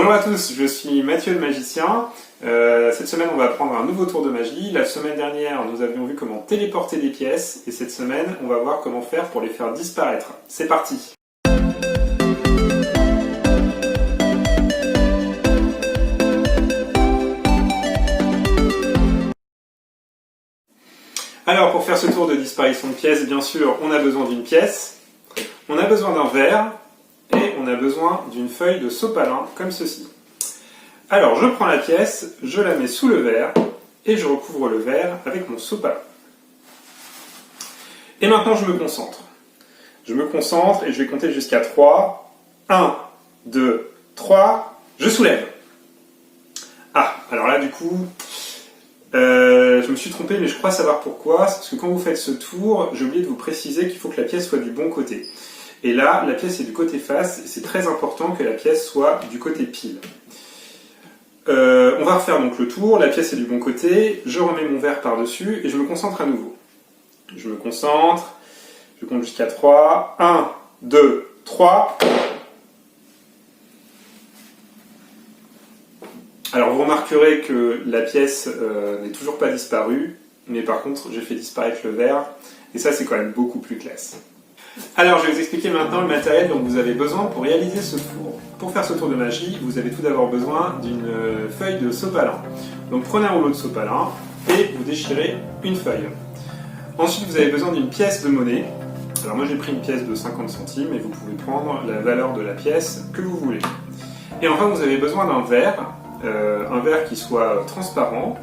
Bonjour à tous, je suis Mathieu le magicien. Cette semaine, on va apprendre un nouveau tour de magie. La semaine dernière, nous avions vu comment téléporter des pièces, et cette semaine, on va voir comment faire pour les faire disparaître. C'est parti! Alors, pour faire ce tour de disparition de pièces, bien sûr, on a besoin d'une pièce, on a besoin d'un verre, et on a besoin d'une feuille de sopalin, comme ceci. Alors, je prends la pièce, je la mets sous le verre, et je recouvre le verre avec mon sopalin. Et maintenant, je me concentre. Je me concentre, et je vais compter jusqu'à 3. 1, 2, 3, je soulève. Ah, alors là, du coup... je me suis trompé, mais je crois savoir pourquoi. C'est parce que quand vous faites ce tour, j'ai oublié de vous préciser qu'il faut que la pièce soit du bon côté. Et là, la pièce est du côté face, et c'est très important que la pièce soit du côté pile. On va refaire donc le tour, la pièce est du bon côté, je remets mon verre par-dessus, et je me concentre à nouveau. Je me concentre, je compte jusqu'à 3. 1, 2, 3... Alors vous remarquerez que la pièce n'est toujours pas disparue, mais par contre j'ai fait disparaître le verre, et ça c'est quand même beaucoup plus classe. Alors je vais vous expliquer maintenant le matériel dont vous avez besoin pour réaliser ce tour. Pour faire ce tour de magie, vous avez tout d'abord besoin d'une feuille de sopalin. Donc prenez un rouleau de sopalin et vous déchirez une feuille. Ensuite vous avez besoin d'une pièce de monnaie. Alors moi j'ai pris une pièce de 50 centimes et vous pouvez prendre la valeur de la pièce que vous voulez. Et enfin vous avez besoin d'un verre. Un verre qui soit transparent.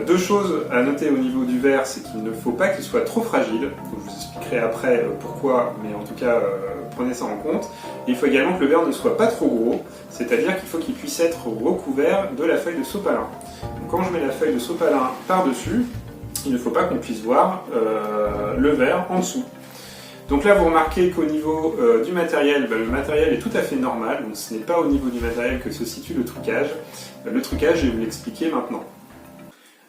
Deux choses à noter au niveau du verre, c'est qu'il ne faut pas qu'il soit trop fragile. Je vous expliquerai après pourquoi, mais en tout cas prenez ça en compte. Et il faut également que le verre ne soit pas trop gros, c'est-à-dire qu'il faut qu'il puisse être recouvert de la feuille de sopalin. Donc, quand je mets la feuille de sopalin par-dessus, il ne faut pas qu'on puisse voir le verre en dessous. Donc là, vous remarquez qu'au niveau du matériel, le matériel est tout à fait normal, donc ce n'est pas au niveau du matériel que se situe le trucage. Le trucage, je vais vous l'expliquer maintenant.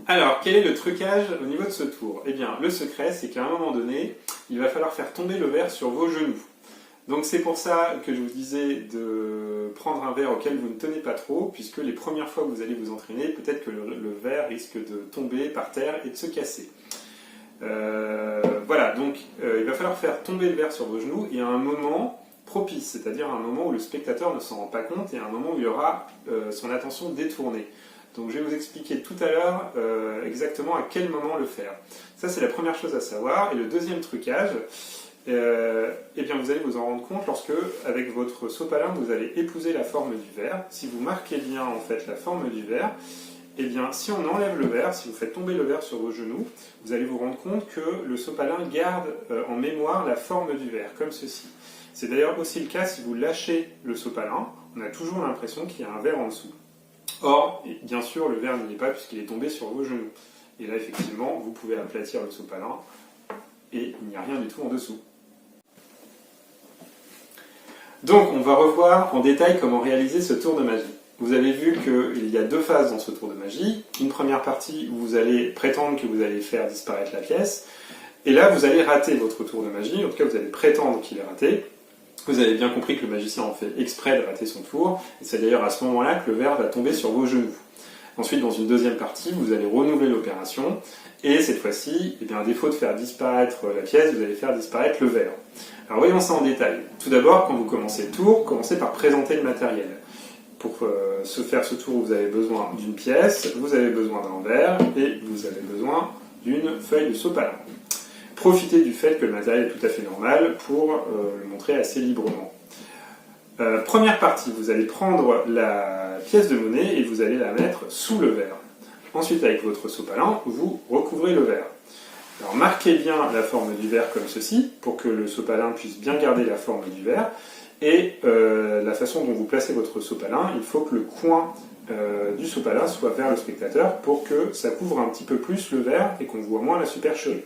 Alors, quel est le trucage au niveau de ce tour? Eh bien, le secret, c'est qu'à un moment donné, il va falloir faire tomber le verre sur vos genoux. Donc c'est pour ça que je vous disais de prendre un verre auquel vous ne tenez pas trop, puisque les premières fois que vous allez vous entraîner, peut-être que le verre risque de tomber par terre et de se casser. Voilà, donc il va falloir faire tomber le verre sur vos genoux et à un moment propice, c'est-à-dire un moment où le spectateur ne s'en rend pas compte et à un moment où il aura son attention détournée. Donc je vais vous expliquer tout à l'heure exactement à quel moment le faire. Ça c'est la première chose à savoir. Et le deuxième trucage, eh bien vous allez vous en rendre compte lorsque, avec votre sopalin, vous allez épouser la forme du verre. Si vous marquez bien en fait la forme du verre, eh bien, si on enlève le verre, si vous faites tomber le verre sur vos genoux, vous allez vous rendre compte que le sopalin garde en mémoire la forme du verre, comme ceci. C'est d'ailleurs aussi le cas si vous lâchez le sopalin, on a toujours l'impression qu'il y a un verre en dessous. Or, bien sûr, le verre n'y est pas puisqu'il est tombé sur vos genoux. Et là, effectivement, vous pouvez aplatir le sopalin et il n'y a rien du tout en dessous. Donc, on va revoir en détail comment réaliser ce tour de magie. Vous avez vu qu'il y a deux phases dans ce tour de magie. Une première partie où vous allez prétendre que vous allez faire disparaître la pièce. Et là, vous allez rater votre tour de magie. En tout cas, vous allez prétendre qu'il est raté. Vous avez bien compris que le magicien en fait exprès de rater son tour. Et c'est d'ailleurs à ce moment-là que le verre va tomber sur vos genoux. Ensuite, dans une deuxième partie, vous allez renouveler l'opération. Et cette fois-ci, eh bien, à défaut de faire disparaître la pièce, vous allez faire disparaître le verre. Alors voyons ça en détail. Tout d'abord, quand vous commencez le tour, commencez par présenter le matériel. Pour se faire ce tour, vous avez besoin d'une pièce, vous avez besoin d'un verre et vous avez besoin d'une feuille de sopalin. Profitez du fait que le matériel est tout à fait normal pour le montrer assez librement. Première partie, vous allez prendre la pièce de monnaie et vous allez la mettre sous le verre. Ensuite, avec votre sopalin, vous recouvrez le verre. Alors marquez bien la forme du verre comme ceci, pour que le sopalin puisse bien garder la forme du verre. Et la façon dont vous placez votre sopalin, il faut que le coin du sopalin soit vers le spectateur pour que ça couvre un petit peu plus le verre et qu'on voit moins la supercherie.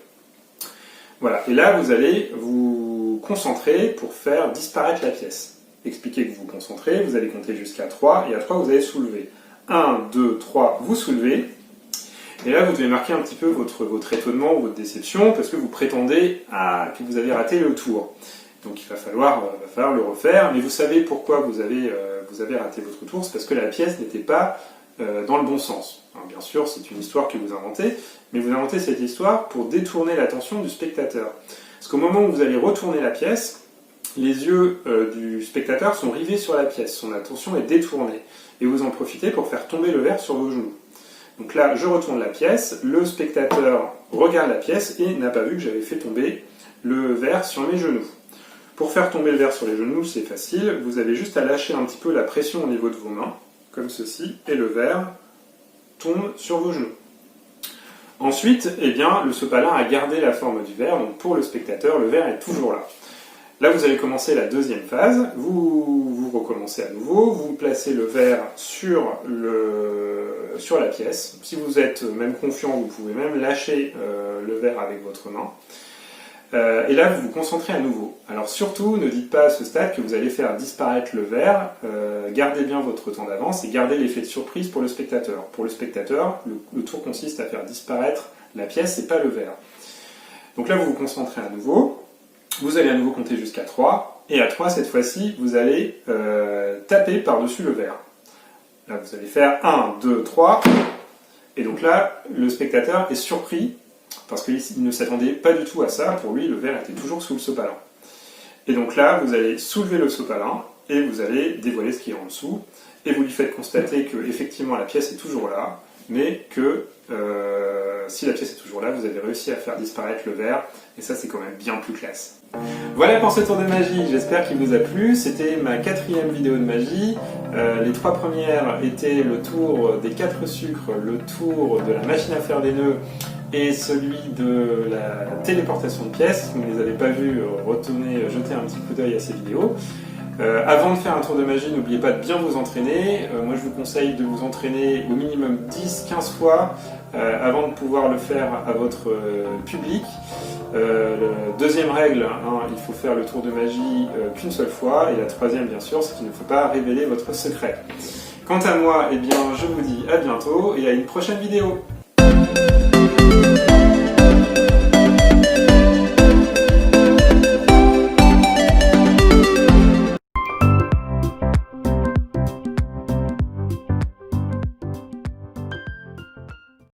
Voilà, et là vous allez vous concentrer pour faire disparaître la pièce. Expliquez que vous vous concentrez, vous allez compter jusqu'à 3 et à 3 vous allez soulever. 1, 2, 3, vous soulevez. Et là vous devez marquer un petit peu votre étonnement ou votre déception parce que vous prétendez que vous avez raté le tour. Donc il va falloir le refaire, mais vous savez pourquoi vous avez raté votre tour, c'est parce que la pièce n'était pas dans le bon sens. Alors, bien sûr, c'est une histoire que vous inventez, mais vous inventez cette histoire pour détourner l'attention du spectateur. Parce qu'au moment où vous allez retourner la pièce, les yeux du spectateur sont rivés sur la pièce, son attention est détournée, et vous en profitez pour faire tomber le verre sur vos genoux. Donc là, je retourne la pièce, le spectateur regarde la pièce et n'a pas vu que j'avais fait tomber le verre sur mes genoux. Pour faire tomber le verre sur les genoux, c'est facile, vous avez juste à lâcher un petit peu la pression au niveau de vos mains, comme ceci, et le verre tombe sur vos genoux. Ensuite, eh bien, le sopalin a gardé la forme du verre, donc pour le spectateur, le verre est toujours là. Là, vous allez commencer la deuxième phase, vous recommencez à nouveau, vous placez le verre sur la pièce. Si vous êtes même confiant, vous pouvez même lâcher le verre avec votre main. Et là, vous vous concentrez à nouveau. Alors surtout, ne dites pas à ce stade que vous allez faire disparaître le verre, gardez bien votre temps d'avance et gardez l'effet de surprise pour le spectateur. Pour le spectateur, le tour consiste à faire disparaître la pièce et pas le verre. Donc là, vous vous concentrez à nouveau. Vous allez à nouveau compter jusqu'à 3, et à 3, cette fois-ci, vous allez taper par-dessus le verre. Là, vous allez faire 1, 2, 3, et donc là, le spectateur est surpris, parce qu'il ne s'attendait pas du tout à ça, pour lui, le verre était toujours sous le sopalin. Et donc là, vous allez soulever le sopalin, et vous allez dévoiler ce qui est en dessous, et vous lui faites constater que, effectivement, la pièce est toujours là, mais que si la pièce est toujours là, vous avez réussi à faire disparaître le verre, et ça c'est quand même bien plus classe. Voilà pour ce tour de magie, j'espère qu'il vous a plu. C'était ma 4e vidéo de magie. Les 3 premières étaient le tour des 4 sucres, le tour de la machine à faire des nœuds et celui de la téléportation de pièces. Si vous ne les avez pas vus, retournez jeter un petit coup d'œil à ces vidéos. Avant de faire un tour de magie, n'oubliez pas de bien vous entraîner. Moi je vous conseille de vous entraîner au minimum 10-15 fois avant de pouvoir le faire à votre public. Deuxième règle, il faut faire le tour de magie qu'une seule fois. Et la troisième, bien sûr, c'est qu'il ne faut pas révéler votre secret. Quant à moi, eh bien, je vous dis à bientôt et à une prochaine vidéo.